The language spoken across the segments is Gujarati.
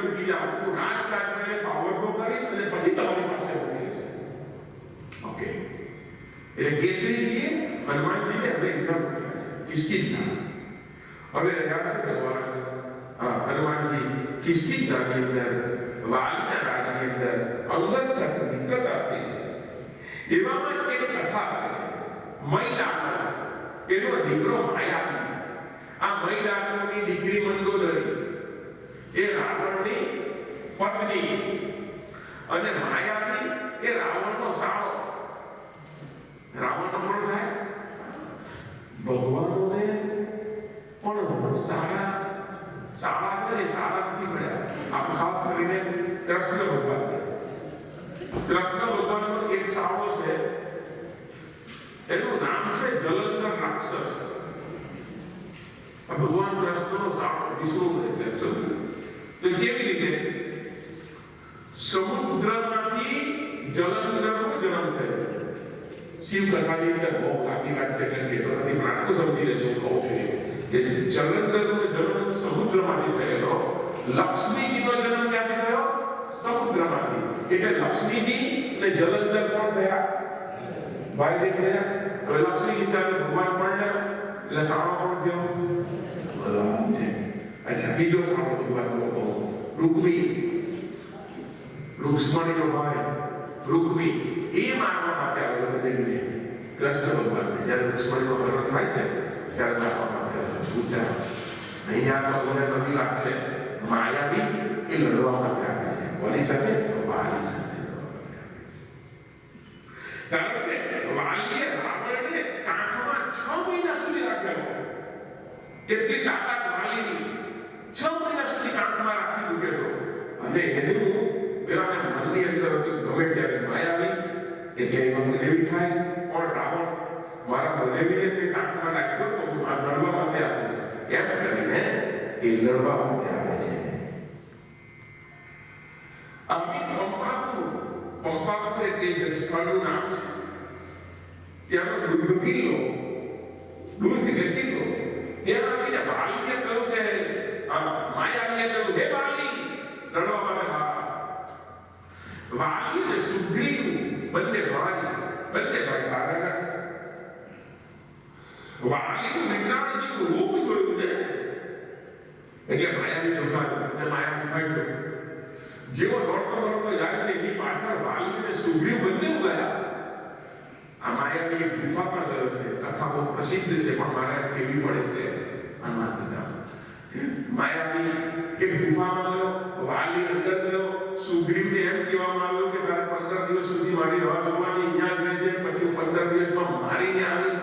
મૂકી જાઓ, હું રાજકાજ કરીને પાવર તો કરીશ અને પછી તમારી પાસે મોકલીશ. ઓકે, એટલે કેસરીજીએ હનુમાનજીને હવે ઇન્દ્ર મૂક્યા છે કિષ્કિંધા. હવે રહ્યા છે ભગવાન હનુમાનજી કિષ્કિંધાની અંદર, વાલીના રાજની અંદર અંગદ સાથે મિત્રતા થઈ છે. એવામાં એક કથા આવે છે, મૈલાનો એનો દીકરો માયાવી. આ મૈલાનોની દીકરી મંદોદરી એ રાવણની પત્ની અને માયાવી એ રાવણનો સાળો. રાવણનો કોણ થાય? ભગવાનોને પણ સાળા છે ને, સાળાથી મળ્યા. આપ ખાસ કરીને કૃષ્ણ ભગવાનનો એક સાળો છે, એનું નામ છે જલંધર રાક્ષસ. ભગવાન કૃષ્ણનો સાળો વિષ્ણુ એટલે તો કેવી રીતે સમુદ્રમાંથી જલંધરનો જન્મ થયો. શિવ કથાની અંદર બહુ લાંબી વાત છે એટલે કહેતો નથી, પણ આટલું સમજી લેજો. કહું છું કે જલંધરનો જન્મ સમુદ્રમાંથી થયેલો. લક્ષ્મીજીનો જન્મ ક્યાંથી થયો? સમુદ્રમાંથી. એટલે લક્ષ્મીજી અને જલંધર કોણ થયા? ભાઈ બહેન થયા. હવે લક્ષ્મીજી સાથે ભગવાન પરણ્યા એટલે સાળો કોણ થયો? ભગવાન છે. અચ્છા, બીજો સાળો ભગવાનનો બહુ રૂકમી, રૂક્ષ્મણીનો ભાઈ રૂકમી. એ મારવા માટે આવેલો બદેવીને, કૃષ્ણ ભગવાનને. જ્યારે રૂક્ષ્મણીનો હરણ થાય છે ત્યારે મારવા માટે પૂછા. અહીંયા તો નવી વાત છે, માયાવી એ લડવા માટે આવે છે. કોની સાથે? વાલી સાથે. કારણ કે વાલીએ રાવણને કાંખમાં 6 મહિના સુધી રાખેલો. એટલી તાકાત વાલીની. 6 મહિના સુધી કાંખમાં રાખી મૂકેલો. અને એનું પેલાને મનની અંદર હતું, ગમે ત્યારે માયાવી એટલે એનો બનેવી થાય. પણ રાવણ મારા બનેવીને તે કાંખમાં રાખ્યો તો હું આ લડવા માટે આવું છું એમ કરીને એ લડવા માટે આવે છે. પંપાપુર એટલે જે સ્થળનું નામ છે, ત્યાંનો દુર્ગ કિલ્લો, દુર્ગ એટલે કિલ્લો. ત્યાં આવીને વાલીએ કહ્યું કે માયાવીએ કહ્યું, હે વાલી, લડવા માટે બહાર. વાલી અને સુગ્રીવ બંને ભાઈ છે, બંને ભાઈ ભાગેલા છે. વાલીનું મિત્રાજીનું રૂપ જોયું ને એટલે માયાવી જોતા અને માયાવી ભાગ્યો. જેવો દોડતો જાય છે એની પાછળ વાલી અને સુગ્રીવ બંને ગયા. આ માયાવી એક ગુફામાં ગયો છે. કથા બહુ પ્રસિદ્ધ છે, પણ મારે કેવી પડે એટલે અનુમાન થતા. માયાવી એક ગુફામાં ગયો, વાલી અંદર ગયો. સુગ્રીવને એમ કહેવામાં આવ્યું કે તારે 15 દિવસ સુધી મારી રાહ જોવાની, અહીંયા જ રહેજે, પછી 15 દિવસમાં મારીને આવીશ.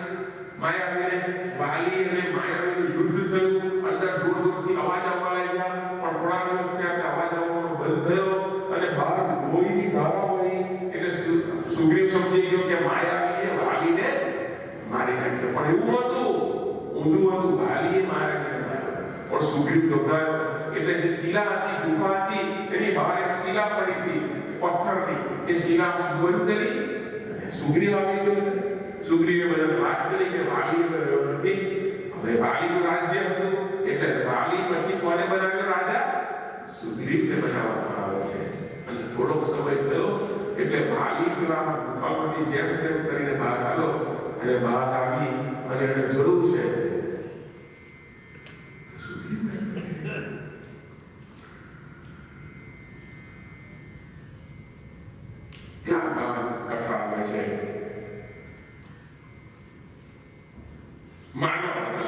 માયાવીને વાલી અને માયાવીનું યુદ્ધ થયું. અંદર જોર જોરથી અવાજ આવવા લાગ્યા, પણ થોડા દિવસ થયા કે અવાજ આવવાનો બંધ થયો અને બહાર લોહીની ધારા વહી. એટલે સુગ્રીવ સમજી ગયો કે માયાવીએ વાલીને મારી નાખ્યો. પણ એવું હતું, ઊંધું હતું. વાલીએ માયાવીને માર્યો, પણ સુગ્રીવ ગભરાયો. એટલે જે શિલા હતી, ગુફા હતી, એની બહાર એક શિલા પડી હતી પથ્થરની. એ શિલામાં બંધ કરી અને સુગ્રીવ આવી ગયો. સુગ્રીવે બધાને વાત કરી કે વાલી રહ્યો નથી. હવે વાલીનું રાજ્ય હતું એટલે વાલી પછી કોને બનાવ્યો રાજા? સુગ્રીવને બનાવવામાં આવ્યો છે. અને થોડોક સમય થયો એટલે વાલી પેલા ગુફામાંથી જેમ તેમ કરીને બહાર આવ્યો અને બહાર આવી અને એને જરૂર છે ત્યારબાદ કથા આવે છે. મારવા માટે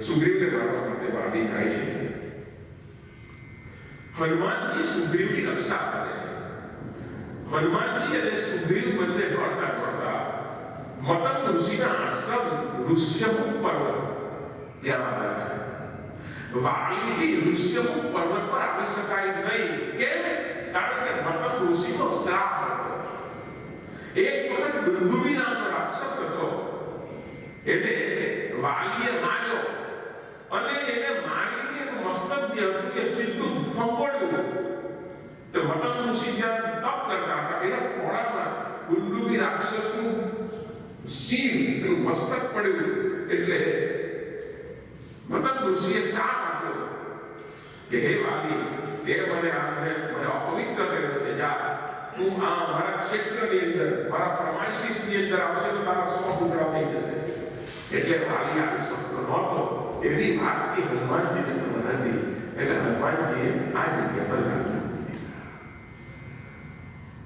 સુગ્રીવને મારવા માટે વાલી જાય છે. હનુમાનજી સુગ્રીવની રક્ષા કરે છે. હનુમાનજી અને સુગ્રીવ બંને દોડતા દોડતા મતંગ ઋષિના આશ્રમ ઋષ્યમુખ પર્વત ત્યાં આવ્યા છે. વાલીથી ઋષ્યમુખ પર્વત પર આવી શકાય નહીં. કેમ? કારણ કે મતંગ ઋષિનો શ્રાપ હતો. એક વખત બિંદુવી નામનો રાક્ષસ હતો, એટલે વાલીએ માર્યો અને એને મારીને મસ્તક જે હતું એ સીધું ફંગોળ્યું. તો મતંગ ઋષિ જ્યાં તપ કરતા હતા એના ખોળામાં બિંદુવી રાક્ષસનું શિર એનું મસ્તક પડ્યું. એટલે મતંગ ઋષિએ શાપ આપ્યો કે હે વાલી, તે મને અપવિત્ર કર્યો છે, જા તું મારા ક્ષેત્રની અંદર, મારા પ્રમાઇસીસની અંદર આવશે તો તારા 100 ટુકડા થઈ જશે. એટલે વાલી આવી શકતો નહોતો. એની વાતની હનુમાનજીને ખબર હતી. એટલે હનુમાનજીએ આ જગ્યા પર લાગ્યું.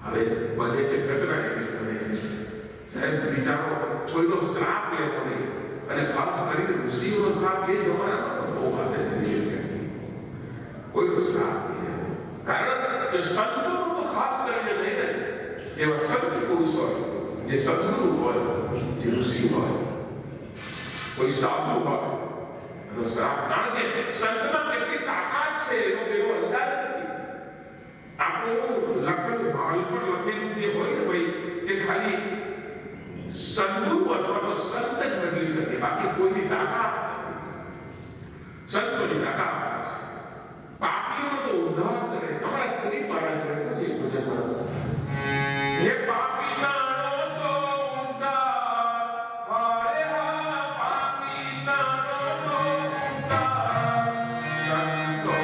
હવે બને છે ઘટના એવી બને છે, સાહેબ વિચારો, કોઈનો શ્રાપ લેવો નહીં, અને ખાસ કરીને ઋષિઓનો શ્રાપ એ જમાનામાં બહુ વાત થઈ છે. કોઈનો શ્રાપ નહીં, કારણ કે સંતોનો તો ખાસ કરીને નહીં રહે. એવા સંત પુરુષ હોય, જે સદગુરુ હોય, જે ઋષિ હોય, કોઈ સાધુ હોય, એનો શ્રાપ. કારણ કે સંતમાં કેટલી તાકાત છે એનો અંદાજ નથી. આપણું લખન ભાલ પર લખેલું જે હોય ને ભાઈ, એ ખાલી સદગુરુ અથવા તો સંત જ બદલી શકે, બાકી કોઈની તાકાત નથી. સંતોની તાકાત છે. પાપીઓનો તો ઉદ્ધાર કરે. અમારા પુરી મહારાજ લખ્યું છે ભજનમાં, હે પાપી નાનો તો ઉદ્ધાર, હારે હા પાપી નાનો તો ઉદ્ધાર, સંતો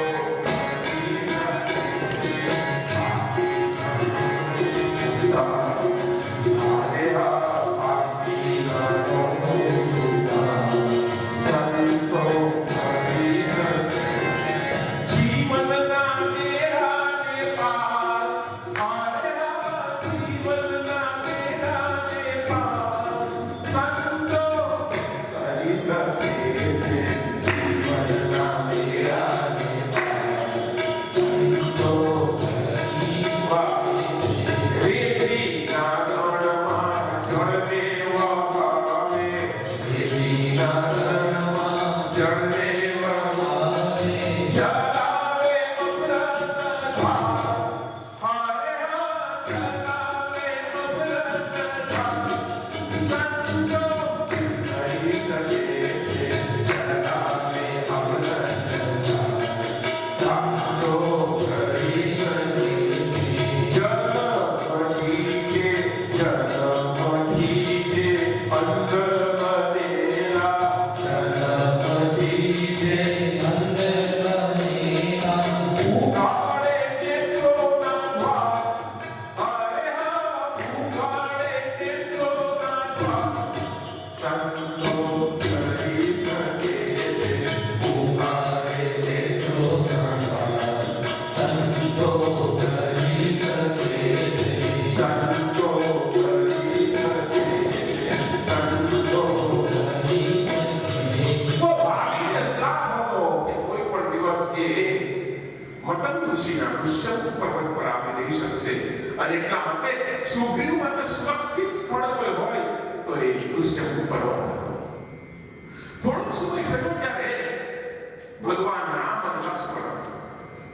ભગવાન રામ અને લક્ષ્મણ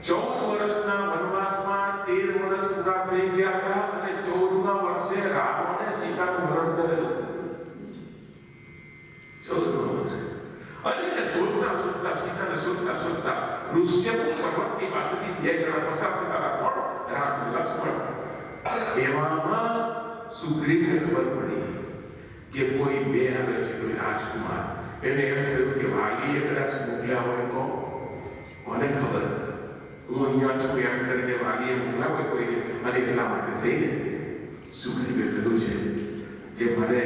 14 વર્ષના વનવાસમાં 13 વર્ષ પૂરા થઈ ગયા હતા અને 14મા વર્ષે રાવણે સીતાનું હરણ કરેલું. 14મા વર્ષે અને સીતાને શોધતા ઋષ્યમુખ પર્વતની પાસેથી 2 જણા પસાર થતા હતા. કોણ? રામ અને લક્ષ્મણ. એવામાં સુગ્રીવને ખબર પડી કે કોઈ 2 આવે છે, કોઈ રાજકુમાર. એને એમ થયું કે વાલીએ કદાચ મોકલ્યા હોય તો મને ખબર, હું અહીંયા છું એમ કરીને વાલીએ મોકલ્યા હોય કોઈને, અને એટલા માટે થઈને સુગ્રીવે કહ્યું છે કે મારે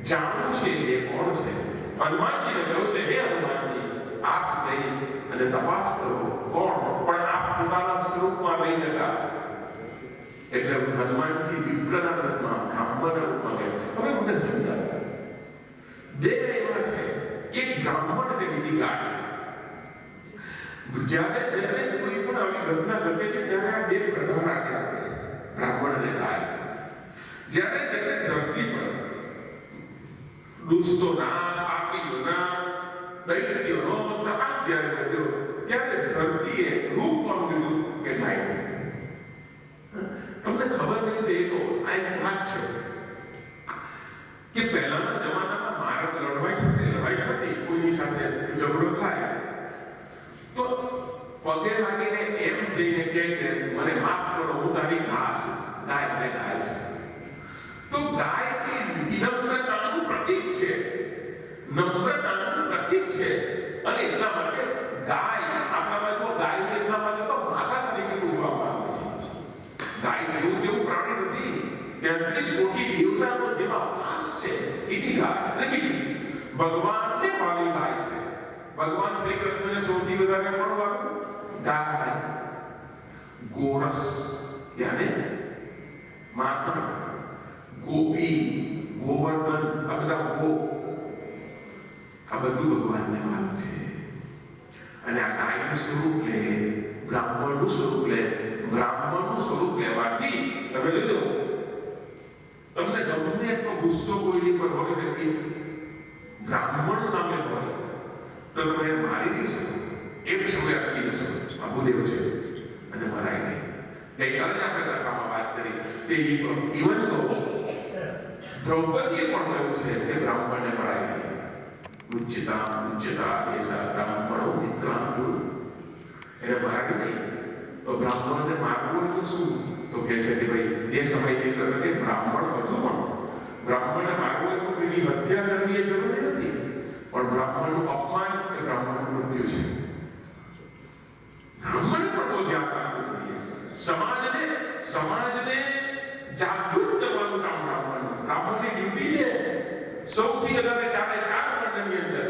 જાણવું છે એ કોણ છે. હનુમાનજીને કહ્યું છે, હે હનુમાનજી, આપ જઈ અને તપાસ કરો કોણ, પણ આપ પોતાના સ્વરૂપમાં નહીં જતા. એટલે હનુમાનજી વિપ્રના રૂપમાં, બ્રાહ્મણના રૂપમાં ગયા. હવે મને સમજાય, 2 એવા છે, એક બ્રાહ્મણ અને બીજી ગાય. જ્યારે કોઈ પણ આવી ઘટના ઘટે છે ત્યારે આ 2 પ્રધાન આગળ આવે છે, બ્રાહ્મણ અને ગાય. જ્યારે ધરતી પર દુષ્ટોના, પાપીઓના, દૈત્યોનો ત્રાસ જ્યારે વધ્યો ત્યારે ધરતીએ રૂપ પણ લીધું કે ગાય. તમને ખબર નહીં તે તો આ એક વાત છે કે પહેલાના જમાનામાં લડાઈ થતી, કોઈની સાથે ઝઘડો થાય તો પગે લાગીને એમ જઈને કે મને માફ કરો, હું તારી ગાય છું. ગાય છે. તો ગાય એ વિનમ્રતાનું પ્રતીક છે, નમ્રતાનું પ્રતીક છે. અને એટલા માટે ગાય, આપણા બાજુ ગાય કોટી દેવતાનો જેમાં વાસ છે એની ગાય. અને બીજું ભગવાનને ભાવી ગાય છે. ભગવાન શ્રી કૃષ્ણને સૌથી વધારે મળવાનું ગાય, ગોરસ યાને માખણ, ગોપી, ગોવર્ધન, આ બધા ગો, આ બધું ભગવાનને ભાવ છે. અને આ ગાયનું સ્વરૂપ લે, બ્રાહ્મણનું સ્વરૂપ લે. બ્રાહ્મણનું સ્વરૂપ લેવાથી તમે લઈ લો, તમને ગમે એટલો ગુસ્સો કોઈની પર હોય ને એ બ્રાહ્મણ સામે હોય તો તમે એને મારી નહીં શકો. એક સમય અટકી જશો. આ ભૂદેવ છે અને મરાય નહીં. ગઈકાલે આપણે કથામાં વાત કરી તે ઇવન તો દ્રૌપદીએ પણ કહ્યું છે કે બ્રાહ્મણને મરાય નહીં. ઉચ્ચતા એસા બ્રાહ્મણો મિત્રાંકુલ. એને મરાય નહીં. તો બ્રાહ્મણને મારવું હોય તો શું? તો કહે છે કે ભાઈ તે સમયની અંદર કે બ્રાહ્મણ હજુ પણ બ્રાહ્મણને મારવું હોય તો એની હત્યા કરવી એ જરૂરી નથી, પણ બ્રાહ્મણનું અપમાન એ બ્રાહ્મણનું મૃત્યુ છે. બ્રાહ્મણે પણ બહુ ધ્યાન રાખવું જોઈએ. સમાજને જાગૃત કરવાનું કામ બ્રાહ્મણનું. બ્રાહ્મણની ડ્યુટી છે સૌથી વધારે 4 મંડળની અંદર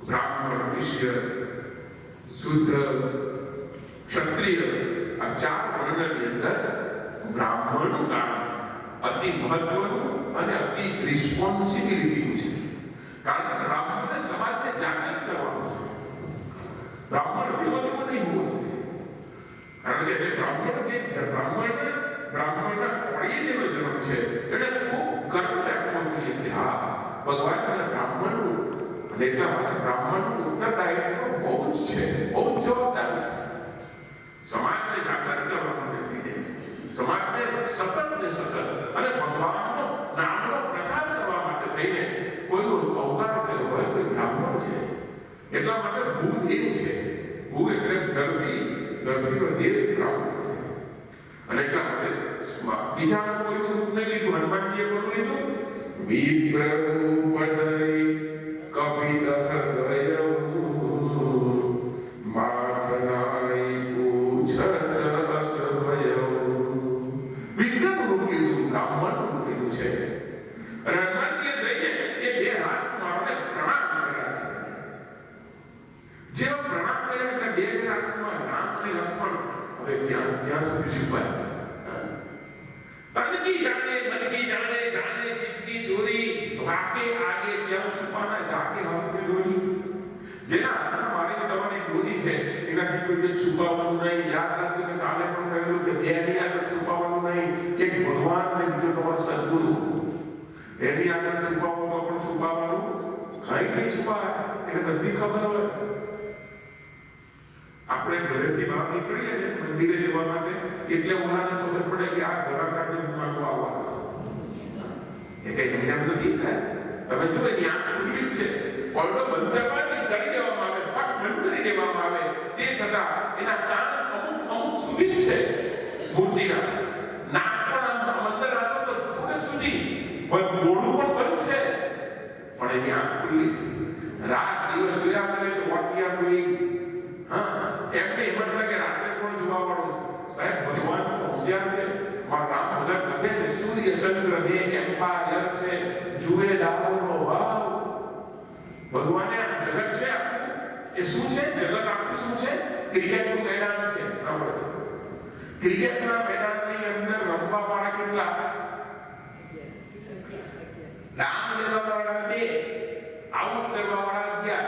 બ્રાહ્મણ, વૈશ્ય, શૂદ્ર, ક્ષત્રિય, આ 4 વર્ણની અંદર બ્રાહ્મણનું કામ અતિ મહત્વનું અને અતિ રિસ્પોન્સિબિલિટીનું છે. કારણ કે બ્રાહ્મણને સમાજને જાગૃત કરવાનું છે. બ્રાહ્મણ જેવો નહીં હોવો જોઈએ. કારણ કે બ્રાહ્મણના કોળીએ જેનો જન્મ છે એટલે ખૂબ ગર્વ રાખવો જોઈએ કે હા ભગવાન મને બ્રાહ્મણનું, અને એટલા માટે બ્રાહ્મણનું ઉત્તરદાયિત્વ બહુ જ છે, બહુ જ જવાબદાર છે. સમાજને જાગૃત કરવા માટે થઈને, સમાજને સતત અને ભગવાનનો નામનો પ્રચાર કરવા માટે થઈને કોઈનો અવતાર થયો હોય કોઈ બ્રાહ્મણ છે. એટલા માટે ભૂદેવ છે. ભૂ એટલે ધરતીનો દેવ બ્રાહ્મણ છે. અને એટલા માટે બીજાનું કોઈનું રૂપ નહીં લીધું. હનુમાનજીએ કોનું લીધું? વિપ્રરૂપધરી કપિતઃ ગયૌ માથનાઈ પૂછત અસભયૌ. વિપ્રનું રૂપ લીધું, બ્રાહ્મણનું રૂપ લીધું છે. અને હનુમાનજીએ જઈને એ 2 રાજકુમારોને પ્રણામ કર્યા છે. જેવા પ્રણામ કર્યા એટલે 2 રાજકુમાર રામ અને લક્ષ્મણ હવે ત્યાં સુધી છુપાય. तन की जाने मन की जाने जाने चित की चोरी वाके आगे क्यों छुपाना जाके हाथ में डोरी. જેના હાથમાં મારી તમારી ડોરી છે એનાથી કોઈ દિવસ છુપાવવાનું નહીં. યાદ રાખજો મેં કાલે પણ કહ્યું કે 2 ની આગળ છુપાવવાનું નહીં. એક ભગવાન ને બીજો તમારો સદગુરુ, એની આગળ છુપાવવું તો પણ છુપાવવાનું કઈ નહીં છુપાય. એને બધી ખબર હોય. આપણે ઘરેથી બહાર નીકળીએ ને મંદિરે જવા માટે એટલે ઓલાને ખબર પડે કે આ ઘર કાઢે માનવા આવવાનું છે. એ કઈ એમને નથી સાહેબ. તમે જુઓ એની આંખ ખુલ્લી જ છે, પડદો બંધ કરવાની કરી દેવામાં આવે, પટ બંધ કરી દેવામાં આવે, તે છતાં એના કાન અમુક સુધી જ છે મૂર્તિના. નાક પણ અંદર આવો તો થોડે સુધી, મોઢું પણ બંધ છે, પણ એની આંખ ખુલ્લી છે. રાત દિવસ જોયા કરે છે what we are doing. એમને એમ જ લાગે રાત્રે પણ જોવા વાળો છે. સાહેબ ભગવાન હોશિયાર છે. મારા રામ ભગત લખે છે સૂર્ય ચંદ્ર 2 એમ્પાયર છે, જુએ દાવનો ભાવ. ભગવાને આ જગત છે આખું એ શું છે? જગત આખું શું છે? ક્રિકેટનું મેદાન છે. સાંભળો, ક્રિકેટના મેદાનની અંદર રમવા વાળા કેટલા? રામ લેવા વાળા 2, આઉટ કરવા વાળા 11,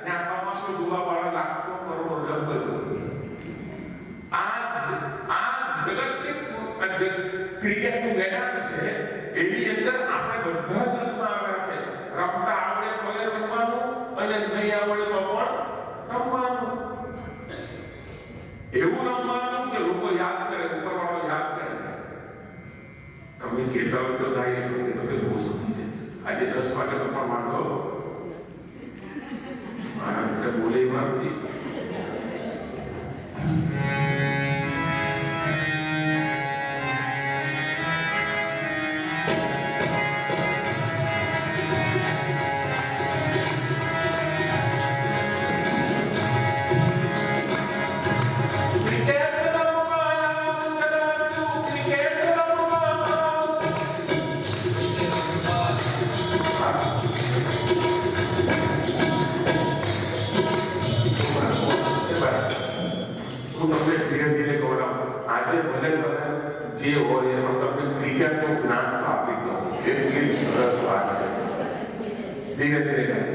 ને આ તમાશો જોવા વાળા લાખો કરોડો અબજો. આ જગત છે, ક્રિકેટનું મેદાન છે. એની અંદર આપણે બધા જ રમવા આવ્યા છે. રમતા આવડે તો રમવાનું, અને નહીં આવડે તો પણ રમવાનું. એવું રમવાનું કે લોકો યાદ કરે, ઉપરવાળો યાદ કરે. તમે કહેતા હોય તો થાય એટલું કે પછી બહુ સમજી છે. આજે 10 વાગે તો પણ વાંધો મારા બેટા બોલે વાંચી. ક્રિકેટ રમવા આજે ભલે તમે જે હોય એમાં તમને ક્રિકેટનું જ્ઞાન આપી દો, એટલી સરસ વાત છે. ધીરે ધીરે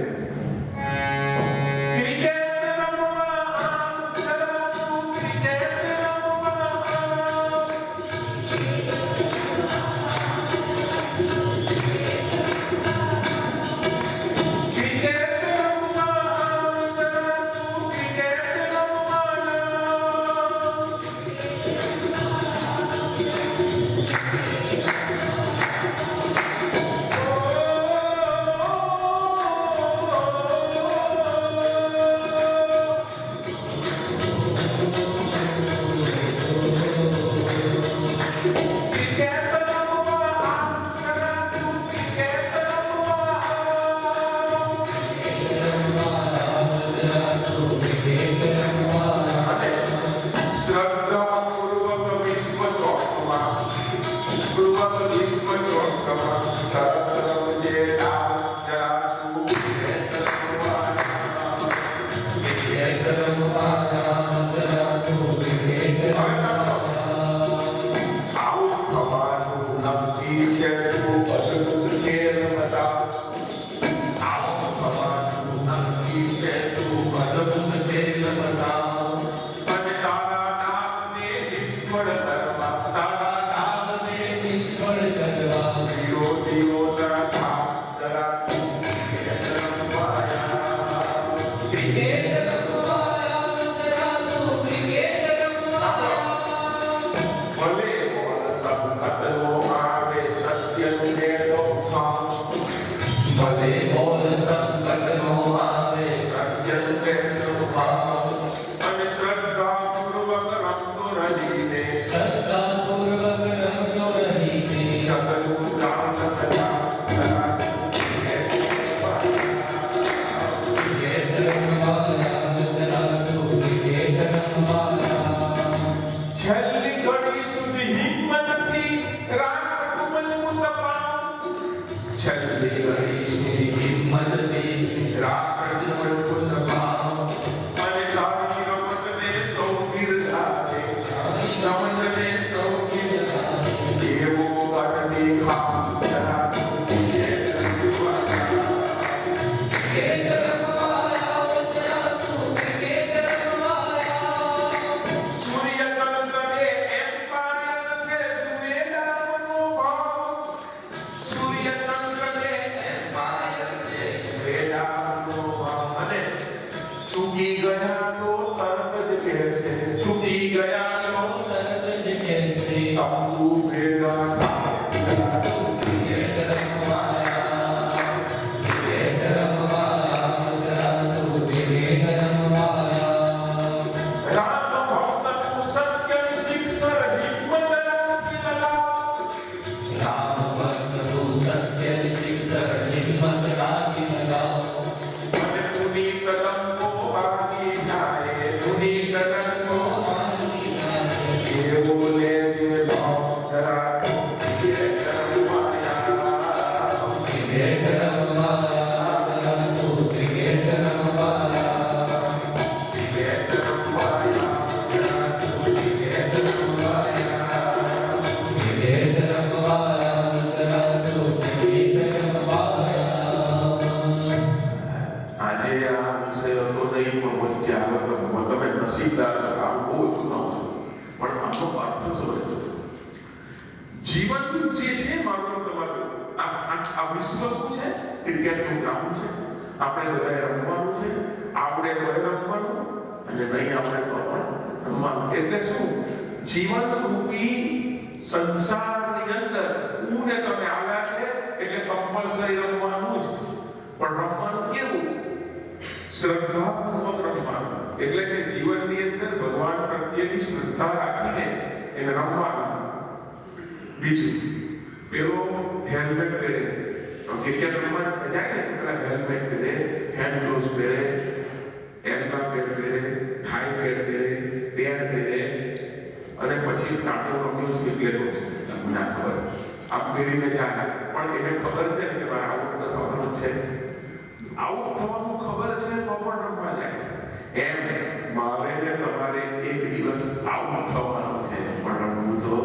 મારે ને તમારે એક દિવસ આઉટ થવાનું છે, પણ રમવું તો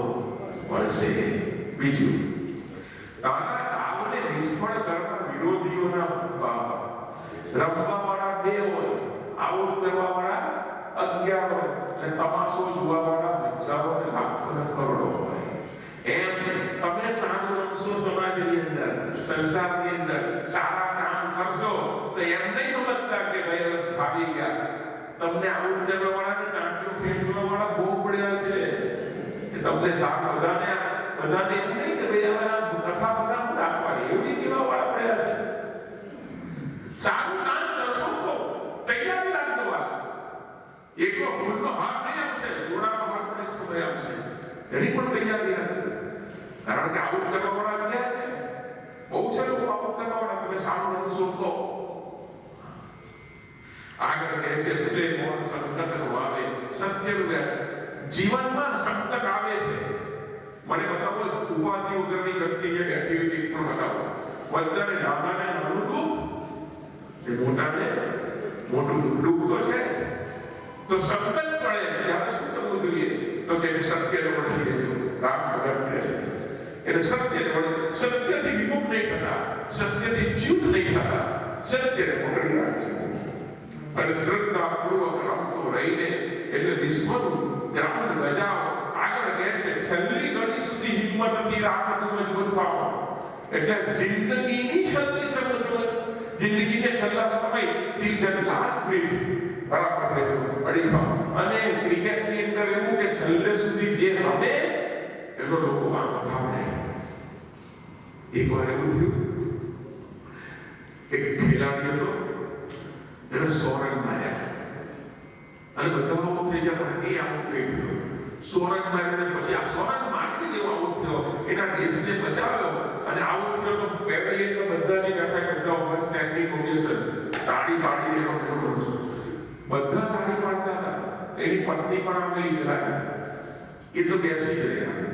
પડશે. બીજું, તારા દાવને નિષ્ફળ કરવા વિરોધીઓના રમવા વાળા 2 હોય, આઉટ કરવા વાળા 11 હોય, અને તમાશો જોવા વાળા હજારો ને લાખો ને કરોડો હોય. એમ તમે સારું રમશો સમાજની અંદર, સંસારની અંદર, સારા કામ કરશો તો એમ નહીં સમજતા કે ભાઈ ભાગી ગયા. તમને આઉટ કરવા વાળા ને ટાંટીઓ ખેંચવા વાળા બહુ પડ્યા છે. તમને સારું બધાને એમ નહીં કે ભાઈ હવે આ કથા બધા રાખવાની એવી કેવા વાળા પડ્યા છે. સારું કામ કરશો તો તૈયારી રાખજો. એકલો ફૂલનો હાથ નહીં આપશે, જોડાનો હાથ પણ એક સમય આપશે, એની પણ તૈયારી રાખજો. કારણ કે આઉટ કરવા વાળા ક્યાં છે? બહુ છે લોકો આઉટ કરવા વાળા. તમે સારું રમશો તો આગળ કહે છે ભલે મોર સંકટ નો આવે સત્યનું જીવનમાં સંકટ આવે છે. મને બતાવો ઉપાધિ વગરની વ્યક્તિ જે બેઠી હોય એક પણ બતાવો. બધાને નાનાને નાનું દુઃખ, એ મોટાને મોટું દુઃખ તો છે. તો સંકટ પડે ત્યારે શું કરવું જોઈએ? તો કે સત્યને વળગી રહેજો. રામ ભગત કહે છે એટલે સત્યથી વિમુખ નહીં થતા, સત્યથી ચ્યુત નહીં થતા, સત્યને પકડી રાખજો અને શ્રદ્ધાપૂર્વક રમતો રહીને એટલે વિશ્વનું ગ્રાઉન્ડ બજાવો. આગળ કહે છે છેલ્લી ઘડી સુધી હિંમતથી રાખવું મજબૂત ભાવ. એટલે જિંદગીની છેલ્લી સમય, જિંદગીને છેલ્લા સમય ધી લાસ્ટ બ્રીથ બરાબર રહેજો અડીખમ. અને ક્રિકેટની અંદર એવું કે છેલ્લે સુધી જે રમે એનો લોકો આમ ભાવને. એકવાર એવું થયું, એક ખેલાડી હતો, એને 100 રન માર્યા અને બધા આઉટ થઈ ગયા, પણ એ આઉટ નહીં થયો. 100 રન મારીને પછી આ 100 રન મારી દેવો આઉટ થયો, એના દેશને બચાવ્યો અને આઉટ થયો. તો પેવેલિયનમાં બધા જે બેઠા બધા ઉપર સ્ટેન્ડિંગ ઓવેશન તાળી પાડીને એનો બધા તાળી પાડતા હતા. એની પત્ની પણ આવેલી પેલા, એ તો બેસી જ રહ્યા.